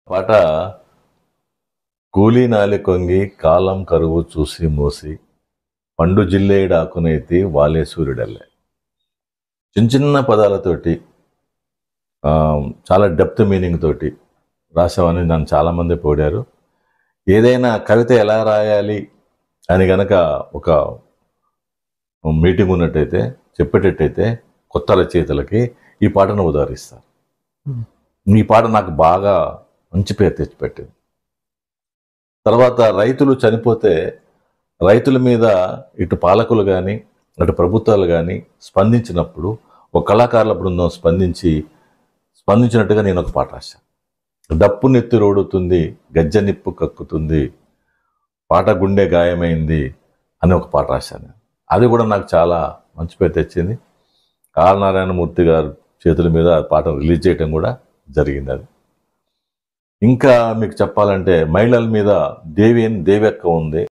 పాట కూలీ నాలి కొంగి కాలం కరువు చూసి మోసి పండు జిల్లేడాకునైతి వాలే సూర్యుడల్లే. చిన్న చిన్న పదాలతోటి చాలా డెప్త్ మీనింగ్ తోటి రాసావని నన్ను చాలామంది పొగిడారు. ఏదైనా కవిత ఎలా రాయాలి అని గనక ఒక మీటింగ్ ఉన్నట్టయితే చెప్పేటట్టయితే కొత్త రచయితలకి ఈ పాటను ఉదాహరిస్తారు. ఈ పాట నాకు బాగా మంచి పేరు తెచ్చిపెట్టింది. తర్వాత రైతులు చనిపోతే రైతుల మీద ఇటు పాలకులు కానీ అటు ప్రభుత్వాలు కానీ స్పందించినప్పుడు ఒక కళాకారుల బృందం స్పందించినట్టుగా నేను ఒక పాట రాశాను. డప్పు నెత్తి రోడుతుంది, గజ్జ నిప్పు కక్కుతుంది, పాట గుండె గాయమైంది అని ఒక పాట రాశాను. అది కూడా నాకు చాలా మంచి పేరు తెచ్చింది. ఆర్ నారాయణమూర్తి గారు చేతుల మీద ఆ పాటను రిలీజ్ చేయడం కూడా జరిగింది. అది ఇంకా మీకు చెప్పాలంటే మహిళల మీద దేవి అక్క ఉంది.